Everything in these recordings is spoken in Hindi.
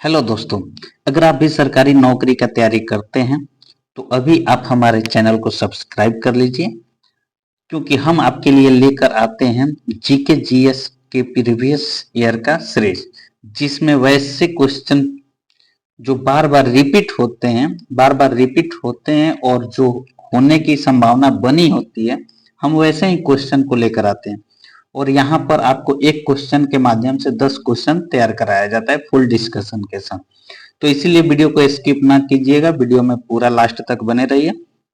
हेलो दोस्तों, अगर आप भी सरकारी नौकरी का तैयारी करते हैं तो अभी आप हमारे चैनल को सब्सक्राइब कर लीजिए, क्योंकि हम आपके लिए लेकर आते हैं जीके जीएस के प्रीवियस ईयर का सीरीज, जिसमें वैसे क्वेश्चन जो बार बार रिपीट होते हैं और जो होने की संभावना बनी होती है, हम वैसे ही क्वेश्चन को लेकर आते हैं। और यहाँ पर आपको एक क्वेश्चन के माध्यम से 10 क्वेश्चन तैयार कराया जाता है फुल डिस्कशन के साथ। तो इसीलिए वीडियो को स्किप ना कीजिएगा, वीडियो में पूरा लास्ट तक बने रहिए,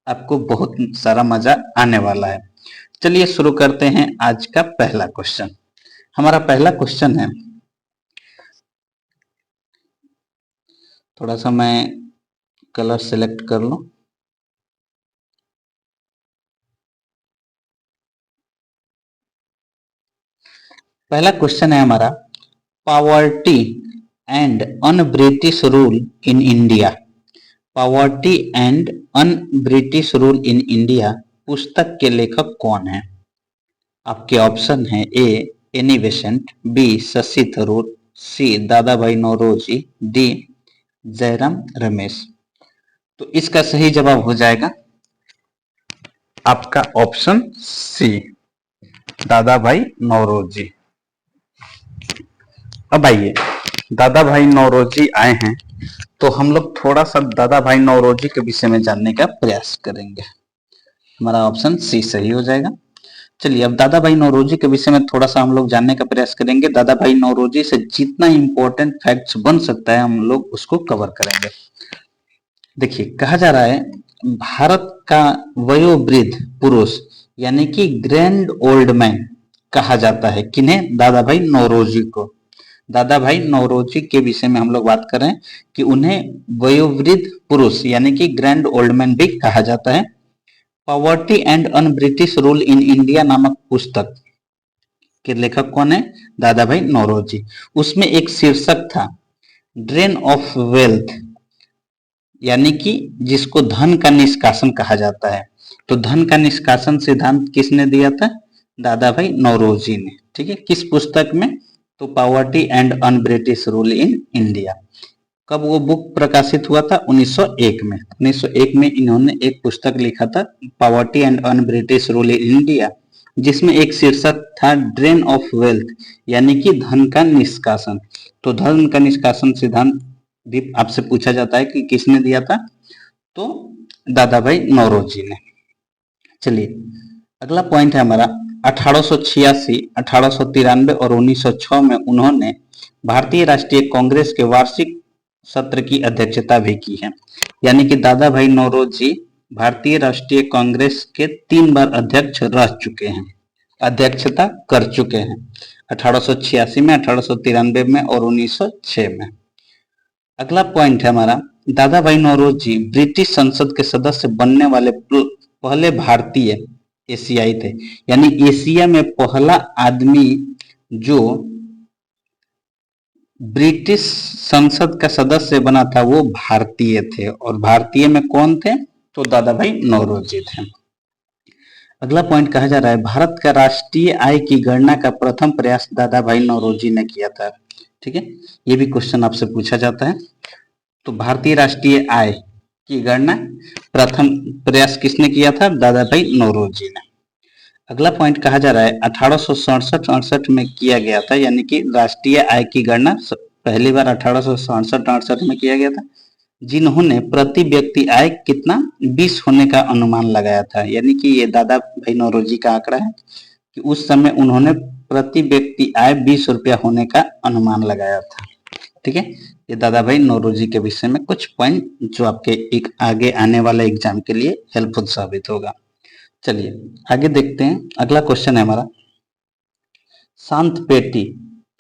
आपको बहुत सारा मजा आने वाला है। चलिए शुरू करते हैं आज का पहला क्वेश्चन। हमारा पहला क्वेश्चन है, थोड़ा सा मैं कलर सेलेक्ट कर लूं। पहला क्वेश्चन है हमारा, poverty and un British rule in India. Poverty and un British rule in India पुस्तक के लेखक कौन है? आपके ऑप्शन है A Annie Besant, B Shashi Tharoor, C Dadabhai Naoroji, D Jairam Ramesh. तो इसका सही जवाब हो जाएगा आपका option C, Dadabhai Naoroji. अब आइए, दादा भाई नौरोजी आए हैं तो हम लोग थोड़ा सा दादा भाई नौरोजी के विषय में जानने का प्रयास करेंगे। हमारा ऑप्शन सी सही हो जाएगा। चलिए, अब दादा भाई नौरोजी के विषय में थोड़ा सा हम लोग जानने का प्रयास करेंगे। दादा भाई नौरोजी से जितना इंपॉर्टेंट फैक्ट्स बन सकता है हम लोग उसको कवर करेंगे। देखिए, कहा जा रहा है भारत का वयोवृद्ध पुरुष यानी कि ग्रैंड ओल्ड मैन कहा जाता है किन्हें? दादा भाई नौरोजी को। दादा भाई नौरोजी के विषय में हम लोग बात कर रहे हैं कि उन्हें वयोवृद्ध पुरुष यानी कि ग्रैंड ओल्ड मैन भी कहा जाता है। Poverty and un British rule in India नामक पुस्तक के लेखक कौन है? दादा भाई नौरोजी। उसमें एक शीर्षक था ड्रेन ऑफ वेल्थ, यानी कि जिसको धन का निष्कासन कहा जाता है। तो धन का निष्कासन सिद्धांत किसने दिया था? दादा भाई नौरोजी ने। ठीक है, किस पुस्तक में? तो poverty and un British rule in India. कब वो बुक प्रकाशित हुआ था? 1901 में। 1901 में इन्होंने एक पुस्तक लिखा था poverty and un British rule in India, जिसमें एक शीर्षक था ड्रेन ऑफ वेल्थ, यानी कि धन का निष्कासन। तो धन का निष्कासन सिद्धांत भी आपसे पूछा जाता है कि किसने दिया था? तो दादा भाई नौरोजी ने। चलिए, अगला पॉइंट है हमारा 1886, 1893 और 1906 में उन्होंने भारतीय राष्ट्रीय कांग्रेस के वार्षिक सत्र की अध्यक्षता भी की है। यानी कि दादा भाई नौरोजी भारतीय राष्ट्रीय कांग्रेस के 3 बार अध्यक्ष रह चुके हैं, अध्यक्षता कर चुके हैं। 1886 में, 1893 में और 1906 में। अगला पॉइंट है हमारा, दादा भाई नौरोजी ब्रिटिश संसद के सदस्य बनने वाले पहले भारतीय एशियाई थे। यानी एशिया में पहला आदमी जो ब्रिटिश संसद का सदस्य बना था वो भारतीय थे। और भारतीय में कौन थे? तो दादा भाई नौरोजी थे। अगला पॉइंट कहा जा रहा है, भारत का राष्ट्रीय आय की गणना का प्रथम प्रयास दादा भाई नौरोजी ने किया था। ठीक है, ये भी क्वेश्चन आपसे पूछा जाता है। तो भारतीय राष्ट्रीय आय की गणना प्रथम प्रयास किसने किया था? दादा भाई नौरोजी ने। अगला पॉइंट कहा जा रहा है 1867-68 में किया गया था, यानी कि राष्ट्रीय आय की गणना पहली बार 1867-68 में किया गया था, जिन्होंने प्रति व्यक्ति आय कितना 20 होने का अनुमान लगाया था। यानी कि ये दादा भाई नौरोजी का आंकड़ा है कि उस समय उन्होंने प्रति व्यक्ति आय 20 रुपया होने का अनुमान लगाया था। ठीक है, ये दादा भाई नौरोजी के विषय में कुछ पॉइंट जो आपके एक आगे आने वाले एग्जाम के लिए हेल्पफुल साबित होगा। चलिए आगे देखते हैं। अगला क्वेश्चन है हमारा, शांत पेटी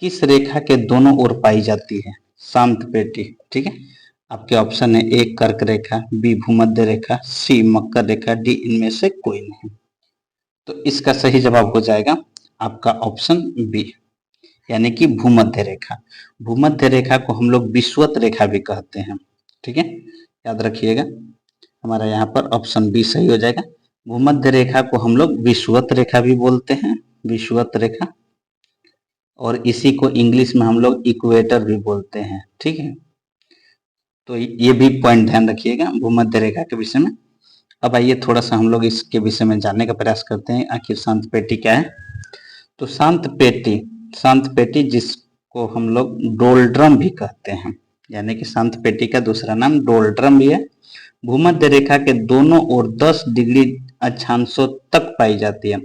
किस रेखा के दोनों ओर पाई जाती है? शांत पेटी। ठीक है, आपके ऑप्शन है ए कर्क रेखा, बी भूमध्य रेखा, सी मकर रेखा, डी इनमें से कोई नहीं। तो इसका सही जवाब हो जाएगा आपका ऑप्शन बी, यानी कि भूमध्य रेखा। भूमध्य रेखा को हम लोग विषुवत रेखा भी कहते हैं। ठीक है, याद रखिएगा, हमारा यहाँ पर ऑप्शन बी सही हो जाएगा। भूमध्य रेखा को हम लोग विषुवत रेखा भी बोलते हैं, विषुवत रेखा, और इसी को इंग्लिश में हम लोग इक्वेटर भी बोलते हैं। ठीक है, तो ये भी पॉइंट ध्यान रखिएगा भूमध्य रेखा के विषय में। अब आइए थोड़ा सा हम लोग इसके विषय में जानने का प्रयास करते हैं, आखिर शांत पेटी क्या है। तो शांत पेटी जिसको हम लोग डोलड्रम भी कहते हैं, यानी कि शांत पेटी का दूसरा नाम डोलड्रम भी है, भूमध्य रेखा के दोनों ओर 10 डिग्री अक्षांशों तक पाई जाती है।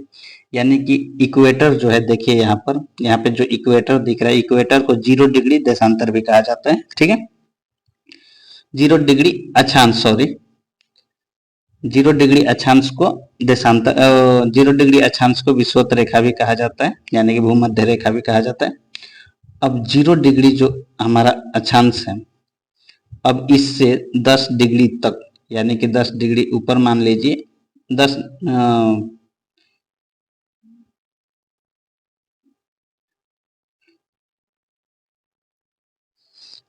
यानी कि इक्वेटर जो है, देखिए यहाँ पे जो इक्वेटर दिख रहा है, इक्वेटर को 0 डिग्री देशांतर भी कहा जाता है, ठीक है। 0 डिग्री अक्षांश, सॉरी 0 डिग्री अक्षांश को देशांतर 0 डिग्री अक्षांश को विषुवत रेखा भी कहा जाता है, यानी कि भूमध्य रेखा भी कहा जाता है। अब 0 डिग्री जो हमारा अक्षांश है, अब इससे 10 डिग्री तक, यानी कि 10 डिग्री ऊपर मान लीजिए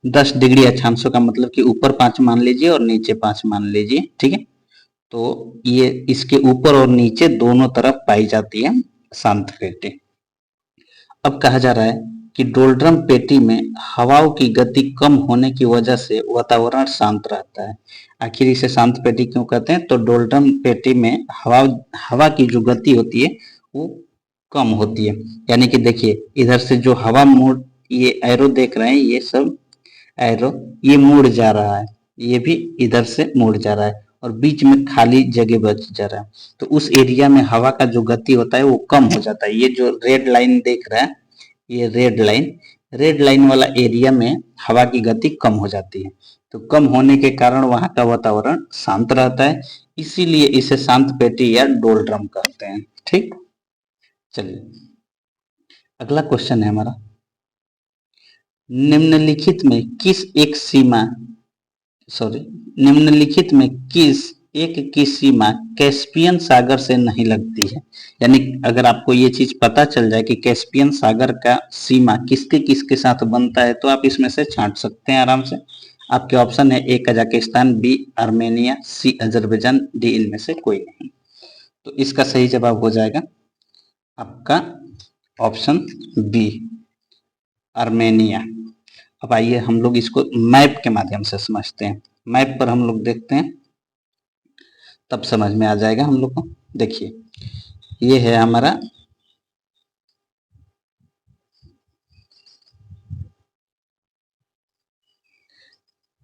10 डिग्री अक्षांशों का मतलब कि ऊपर 5 मान लीजिए और नीचे 5 मान लीजिए, ठीक है। तो ये इसके ऊपर और नीचे दोनों तरफ पाई जाती है शांत पेटी। अब कहा जा रहा है कि डोलड्रम पेटी में हवाओं की गति कम होने की वजह से वातावरण शांत रहता है। आखिर इसे शांत पेटी क्यों कहते हैं? तो डोलड्रम पेटी में हवा की जो गति होती है वो कम होती है। यानी कि देखिए इधर से जो हवा मोड़, ये एरो देख रहे हैं, ये सब एरो ये मुड़ जा रहा है, ये भी इधर से मुड़ जा रहा है और बीच में खाली जगह बच जा रहा है। तो उस एरिया में हवा का जो गति होता है वो कम हो जाता है। ये जो रेड लाइन देख रहा है, ये रेड लाइन वाला एरिया में हवा की गति कम हो जाती है। तो कम होने के कारण वहां का वातावरण शांत रहता है, इसीलिए इसे शांत पेटी या डोलड्रम कहते हैं, ठीक। चलिए अगला क्वेश्चन है हमारा, निम्नलिखित में किस एक की सीमा कैस्पियन सागर से नहीं लगती है। यानी अगर आपको ये चीज पता चल जाए कि कैस्पियन सागर का सीमा किसके किसके साथ बनता है, तो आप इसमें से छांट सकते हैं आराम से। आपके ऑप्शन है ए कजाकिस्तान, बी आर्मेनिया, सी अजरबैजान, डी इनमें से कोई नहीं। तो इसका सही जवाब हो जाएगा आपका ऑप्शन बी, आर्मेनिया। अब आइए हम लोग इसको मैप के माध्यम से समझते हैं। मैप पर हम लोग देखते हैं, तब समझ में आ जाएगा हम लोग को। देखिए ये है हमारा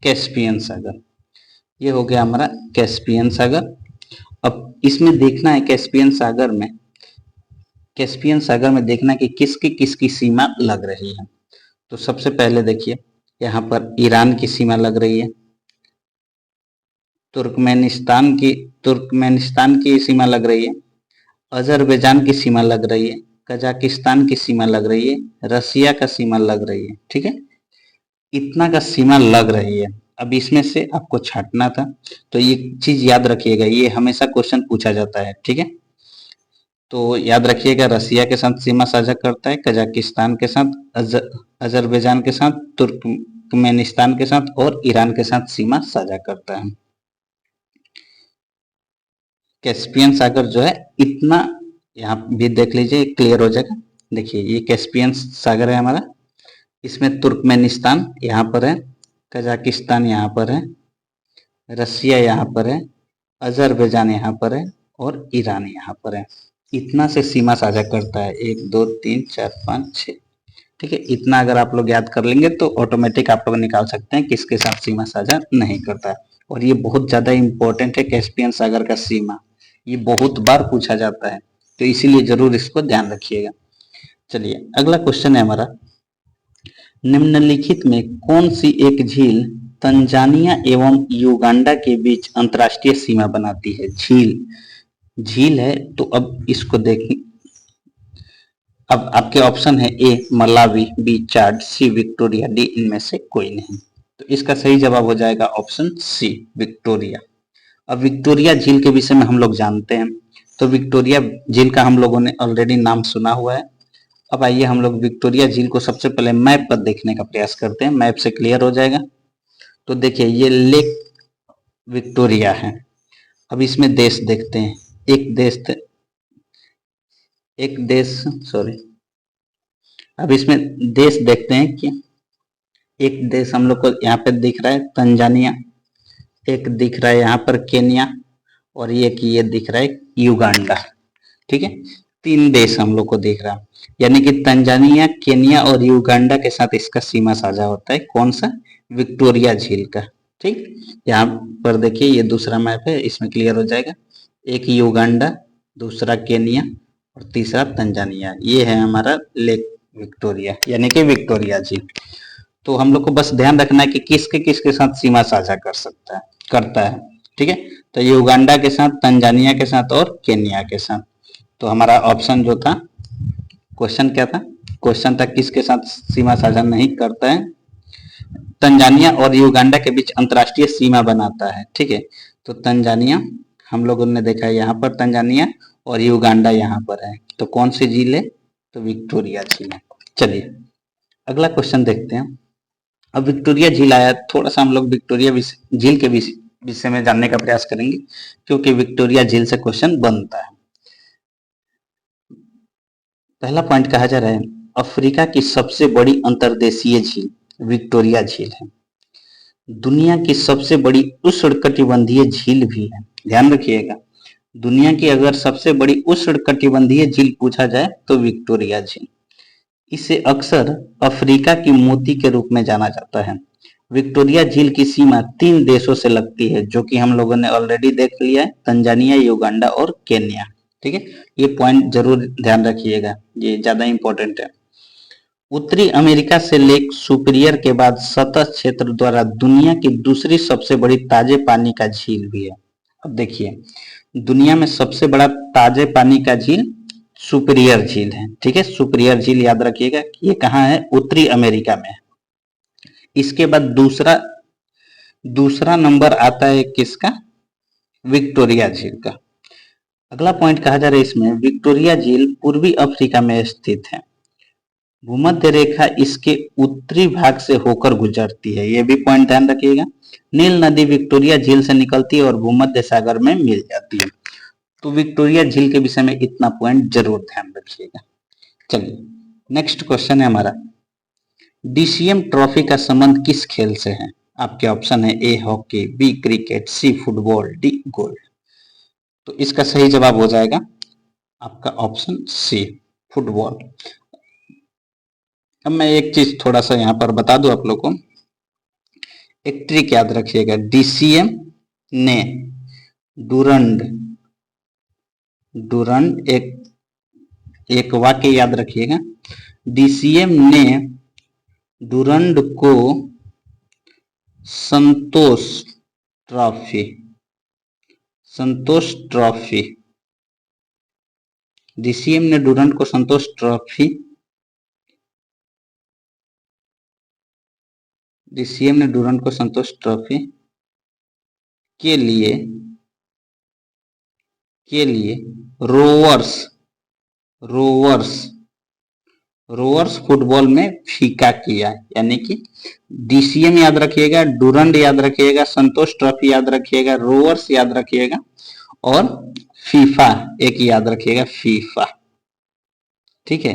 कैस्पियन सागर, ये हो गया हमारा कैस्पियन सागर। अब इसमें देखना है कैस्पियन सागर में देखना है कि किसकी सीमा लग रही है। तो सबसे पहले देखिए यहाँ पर ईरान की सीमा लग रही है, तुर्कमेनिस्तान की सीमा लग रही है, अजरबैजान की सीमा लग रही है, कजाकिस्तान की सीमा लग रही है, रसिया का सीमा लग रही है, ठीक है। इतना का सीमा लग रही है। अब इसमें से आपको छांटना था, तो ये चीज याद रखिएगा, ये हमेशा क्वेश्चन पूछा जाता है, ठीक है। तो याद रखिएगा रसिया के साथ सीमा साझा करता है, कजाकिस्तान के साथ, अजरबैजान के साथ, तुर्कमेनिस्तान के साथ और ईरान के साथ सीमा साझा करता है। कैस्पियन सागर जो है इतना, यहाँ भी देख लीजिए क्लियर हो जाएगा। देखिए ये कैस्पियन सागर है हमारा, इसमें तुर्कमेनिस्तान यहाँ पर है, कजाकिस्तान यहाँ पर है, रसिया यहाँ पर है, अजरबैजान यहाँ पर है और ईरान यहाँ पर है। इतना से सीमा साझा करता है, 1 2 3 4 5 6, ठीक है। इतना अगर आप लोग याद कर लेंगे तो ऑटोमेटिक आप लोग निकाल सकते हैं किसके साथ सीमा साझा नहीं करता है। और ये बहुत ज्यादा इंपॉर्टेंट है, कैस्पियन सागर का सीमा, ये बहुत बार पूछा जाता है, तो इसीलिए जरूर इसको ध्यान रखिएगा। चलिए अगला क्वेश्चन है हमारा, निम्नलिखित में कौन सी एक झील तंजानिया एवं युगांडा के बीच अंतरराष्ट्रीय सीमा बनाती है। झील है, तो अब इसको देखें। अब आपके ऑप्शन है ए मलावी, बी चाड, सी विक्टोरिया, डी इनमें से कोई नहीं। तो इसका सही जवाब हो जाएगा ऑप्शन सी, विक्टोरिया। अब विक्टोरिया झील के विषय में हम लोग जानते हैं, तो विक्टोरिया झील का हम लोगों ने ऑलरेडी नाम सुना हुआ है। अब आइए हम लोग विक्टोरिया झील को सबसे पहले मैप पर देखने का प्रयास करते हैं, मैप से क्लियर हो जाएगा। तो देखिए ये लेक विक्टोरिया है। अब इसमें देश देखते हैं, अब इसमें देश देखते हैं कि एक देश हम लोग को यहाँ पे दिख रहा है तंजानिया, एक दिख रहा है यहाँ पर केन्या, और ये दिख रहा है युगांडा। ठीक है, 3 देश हम लोग को दिख रहा है, यानी कि तंजानिया, केन्या और युगांडा के साथ इसका सीमा साझा होता है। कौन सा? विक्टोरिया झील का। ठीक, यहाँ पर देखिए ये दूसरा मैप है, इसमें क्लियर हो जाएगा। एक युगांडा, दूसरा केन्या और तीसरा तंजानिया। ये है हमारा लेक विक्टोरिया, यानी कि विक्टोरिया झील। तो हम लोग को बस ध्यान रखना है कि किसके साथ सीमा साझा करता है। ठीक है, तो युगांडा के साथ, तंजानिया के साथ और केन्या के साथ। तो हमारा ऑप्शन जो था, क्वेश्चन क्या था? क्वेश्चन था किसके साथ सीमा साझा नहीं करता है? तंजानिया और युगांडा के बीच अंतरराष्ट्रीय सीमा बनाता है। ठीक है, तो तंजानिया हम लोगों ने देखा है यहाँ पर तंजानिया, और युगांडा यहाँ पर है। तो कौन सी झील है? तो विक्टोरिया झील है। चलिए अगला क्वेश्चन देखते हैं। अब विक्टोरिया झील आया, थोड़ा सा हम लोग विक्टोरिया झील के विषय में जानने का प्रयास करेंगे, क्योंकि विक्टोरिया झील से क्वेश्चन बनता है। पहला पॉइंट कहा जा रहा है, अफ्रीका की सबसे बड़ी अंतर्देशीय झील विक्टोरिया झील है। दुनिया की सबसे बड़ी उष्णकटिबंधीय झील भी है। ध्यान रखिएगा, दुनिया की अगर सबसे बड़ी उष्णकटिबंधीय झील पूछा जाए तो विक्टोरिया झील। इसे अक्सर अफ्रीका की मोती के रूप में जाना जाता है। विक्टोरिया झील की सीमा 3 देशों से लगती है, जो कि हम लोगों ने ऑलरेडी देख लिया है, तंजानिया, युगांडा और केन्या। ठीक है, ये पॉइंट जरूर ध्यान रखिएगा, ये ज्यादा इंपॉर्टेंट है। उत्तरी अमेरिका से लेक सुपीरियर के बाद सतह क्षेत्र द्वारा दुनिया की दूसरी सबसे बड़ी ताजे पानी का झील भी है। अब देखिए, दुनिया में सबसे बड़ा ताजे पानी का झील सुपीरियर झील है। ठीक है, सुपीरियर झील याद रखिएगा, ये कहाँ है? उत्तरी अमेरिका में। इसके बाद दूसरा नंबर आता है किसका? विक्टोरिया झील का। अगला पॉइंट कहा जा रहा है इसमें, विक्टोरिया झील पूर्वी अफ्रीका में स्थित है। भूमध्य रेखा इसके उत्तरी भाग से होकर गुजरती है। यह भी पॉइंट ध्यान रखिएगा। नील नदी विक्टोरिया झील से निकलती है और भूमध्य सागर में मिल जाती है। तो विक्टोरिया झील के विषय में इतना पॉइंट जरूर ध्यान रखिएगा। चलिए नेक्स्ट क्वेश्चन है हमारा, डीसीएम ट्रॉफी का संबंध किस खेल से है? आपके ऑप्शन है A hockey, B cricket, C football, D golf. तो इसका सही जवाब हो जाएगा आपका ऑप्शन सी, फुटबॉल। अब मैं एक चीज थोड़ा सा यहाँ पर बता दूं आप लोग को, एक ट्रिक याद रखिएगा। डीसीएम ने डूरंड डूरंड एक वाक्य याद रखिएगा, डीसीएम ने डूरंड को संतोष ट्रॉफी डीसीएम ने डूरंड को संतोष ट्रॉफी डीसीएम ने डूरंड को संतोष ट्रॉफी के लिए रोवर्स फुटबॉल में फीका किया। यानी कि डीसीएम याद रखिएगा, डूरंड याद रखिएगा, संतोष ट्रॉफी याद रखिएगा, रोवर्स याद रखिएगा, और फीफा एक याद रखिएगा, फीफा। ठीक है,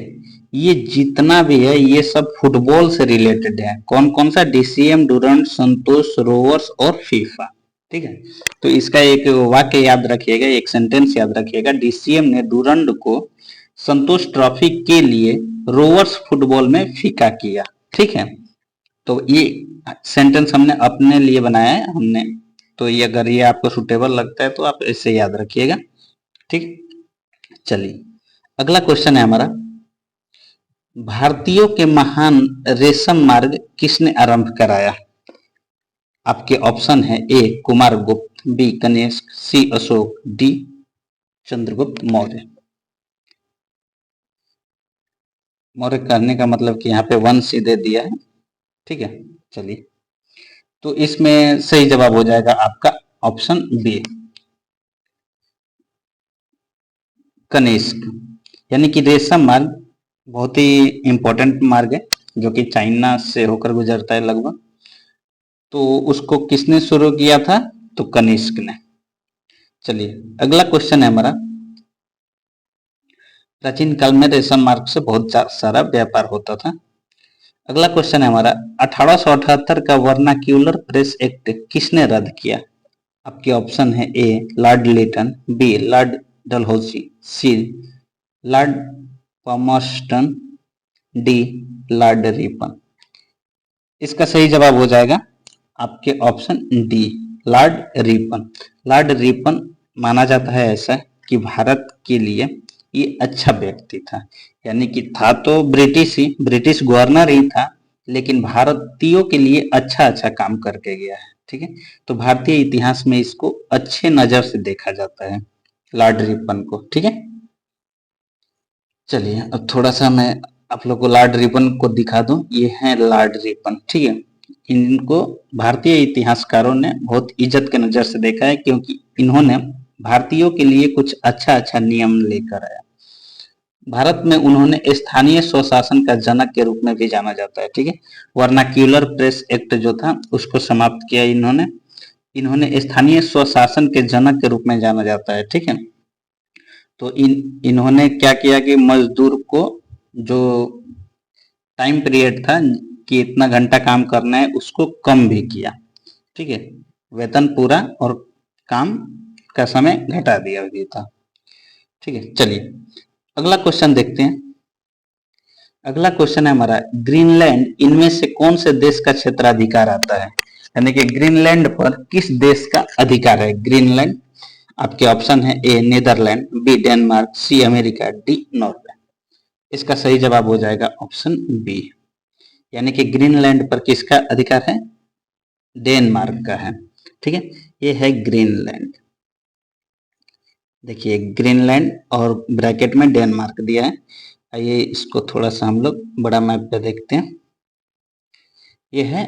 ये जितना भी है ये सब फुटबॉल से रिलेटेड है। कौन कौन सा? डीसीएम, डूरंड, संतोष, रोवर्स और फीफा। ठीक है, तो इसका एक वाक्य याद रखिएगा, एक सेंटेंस याद रखिएगा, डीसीएम ने डूरंड को संतोष ट्रॉफी के लिए रोवर्स फुटबॉल में फीका किया। ठीक है, तो ये सेंटेंस हमने अपने लिए बनाया है हमने, तो ये अगर ये आपको सुटेबल लगता है तो आप इसे याद रखिएगा। ठीक, चलिए अगला क्वेश्चन है हमारा, भारतीयों के महान रेशम मार्ग किसने आरंभ कराया? आपके ऑप्शन है ए कुमार गुप्त, बी कनिष्क, सी अशोक, डी चंद्रगुप्त मौर्य। मौर्य करने का मतलब कि यहाँ पे वंश दे दिया है। ठीक है, चलिए तो इसमें सही जवाब हो जाएगा आपका ऑप्शन बी, कनिष्क। यानी कि रेशम मार्ग बहुत ही इंपॉर्टेंट मार्ग है, जो कि चाइना से होकर गुजरता है लगभग। तो उसको किसने शुरू किया था? तो कनिष्क ने। चलिए अगला क्वेश्चन है हमारा, प्राचीन काल में रेशम मार्ग से बहुत सारा व्यापार होता था। अगला क्वेश्चन है हमारा 1878 का वर्नाक्यूलर प्रेस एक्ट किसने रद्द किया? आपके ऑप्शन है A Lord Lytton, B Lord Dalhousie, C Lord Palmerston, D Lord Ripon. इसका सही जवाब हो जाएगा आपके option D Lord Ripon. Lord Ripon माना जाता है ऐसा कि भारत के लिए ये अच्छा व्यक्ति था, यानी कि था तो ब्रिटिश गवर्नर ही था, लेकिन भारतीयों के लिए अच्छा अच्छा काम करके गया है। ठीक है, तो भारतीय इतिहास में इसको अच्छे नजर से देखा जाता है लॉर्ड रिपन को। ठीक है, चलिए अब थोड़ा सा मैं आप लोग को लॉर्ड रिपन को दिखा दूं। ये है लॉर्ड रिपन। ठीक है, इनको भारतीय इतिहासकारों ने बहुत इज्जत के नजर से देखा है, क्योंकि इन्होंने भारतीयों के लिए कुछ अच्छा अच्छा नियम लेकर आया। भारत में उन्होंने स्थानीय स्वशासन का जनक के रूप में भी जाना जाता है। ठीक है, वर्नाक्यूलर प्रेस एक्ट जो था उसको समाप्त किया इन्होंने स्थानीय स्वशासन के जनक के रूप में जाना जाता है। ठीक है, तो इन्होंने क्या किया कि मजदूर को जो टाइम पीरियड था कि इतना घंटा काम करना है उसको कम भी किया। ठीक है, वेतन पूरा और काम का समय घटा दिया गया था। ठीक है, चलिए अगला क्वेश्चन देखते हैं। अगला क्वेश्चन है हमारा ग्रीनलैंड इनमें से कौन से देश का क्षेत्राधिकार आता है? यानी कि ग्रीनलैंड पर किस देश का अधिकार है? ग्रीनलैंड आपके ऑप्शन है A Netherland, B Denmark, C America, D Norway. इसका सही जवाब हो जाएगा ऑप्शन बी, यानी कि ग्रीनलैंड पर किसका अधिकार है? डेनमार्क का है। ठीक है, ये है ग्रीनलैंड। देखिए ग्रीनलैंड और ब्रैकेट में डेनमार्क दिया है। आइए इसको थोड़ा सा हम लोग बड़ा मैप पे देखते हैं। ये है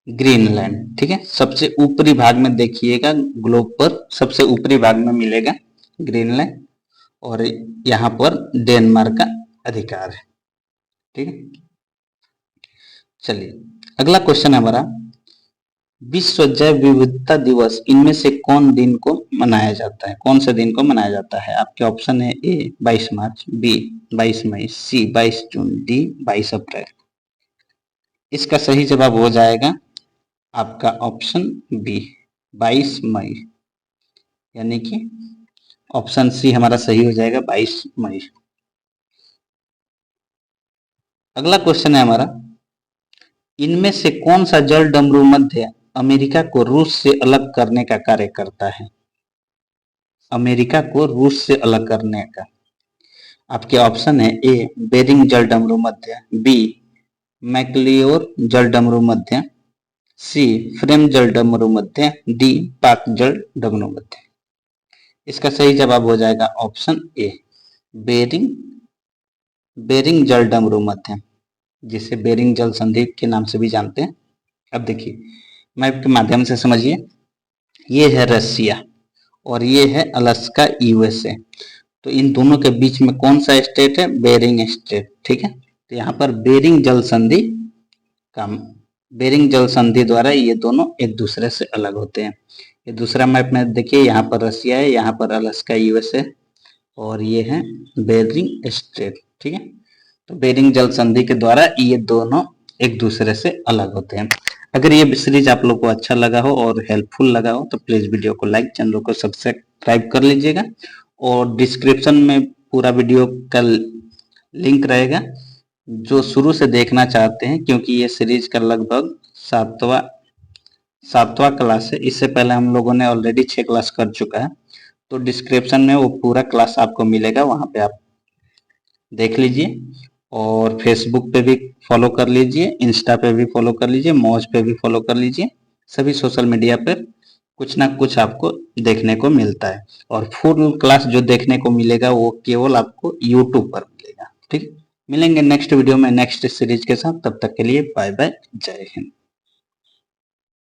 ग्रीनलैंड। ठीक है, सबसे ऊपरी भाग में देखिएगा, ग्लोब पर सबसे ऊपरी भाग में मिलेगा ग्रीनलैंड, और यहाँ पर डेनमार्क का अधिकार है। ठीक है, चलिए अगला क्वेश्चन है हमारा विश्व जैव विविधता दिवस इनमें से कौन दिन को मनाया जाता है? कौन से दिन को मनाया जाता है? आपके ऑप्शन है ए 22 मार्च, बी 22 मई, सी 22 जून, डी 22 अप्रैल। इसका सही जवाब हो जाएगा आपका ऑप्शन बी 22 मई, यानी कि ऑप्शन सी हमारा सही हो जाएगा 22 मई। अगला क्वेश्चन है हमारा इनमें से कौन सा जल डमरू मध्य अमेरिका को रूस से अलग करने का कार्य करता है? अमेरिका को रूस से अलग करने का आपके ऑप्शन है ए बेरिंग जल डमरू मध्य, बी मैक्लियोर जल डमरू मध्य, सी फ्रेम जल डमरू मध्य, डी पाक जल डमरू मध्य। इसका सही जवाब हो जाएगा ऑप्शन ए बेरिंग जल डमरू मध्य, जिसे बेरिंग जल संधि के नाम से भी जानते हैं। अब देखिए मैप के माध्यम से समझिए, ये है रसिया और ये है अलास्का यूएसए। तो इन दोनों के बीच में कौन सा स्टेट है? Bering state. ठीक है, तो यहाँ पर बेरिंग जल संधि द्वारा ये दोनों एक दूसरे से अलग होते हैं। ये दूसरा मैप में देखिए, यहाँ पर रसिया है, यहाँ पर अलास्का यूएसए, और ये है बेरिंग स्टेट। ठीक है, तो बेरिंग जल संधि के द्वारा ये दोनों एक दूसरे से अलग होते हैं। अगर ये सीरीज आप लोग को अच्छा लगा हो और हेल्पफुल लगा हो तो प्लीज वीडियो को लाइक, चैनल को सब्सक्राइब कर लीजिएगा, और डिस्क्रिप्शन में पूरा वीडियो का लिंक रहेगा जो शुरू से देखना चाहते हैं, क्योंकि ये सीरीज का लगभग सातवां क्लास है। इससे पहले हम लोगों ने ऑलरेडी 6 क्लास कर चुका है, तो डिस्क्रिप्शन में वो पूरा क्लास आपको मिलेगा, वहां पे आप देख लीजिए। और फेसबुक पे भी फॉलो कर लीजिए, इंस्टा पे भी फॉलो कर लीजिए, मौज पे भी फॉलो कर लीजिए। सभी सोशल मीडिया पे कुछ ना कुछ आपको देखने को मिलता है, और फुल क्लास जो देखने को मिलेगा वो केवल आपको यूट्यूब पर मिलेगा। ठीक, मिलेंगे नेक्स्ट वीडियो में नेक्स्ट सीरीज के साथ। तब तक के लिए बाय बाय, जय हिंद।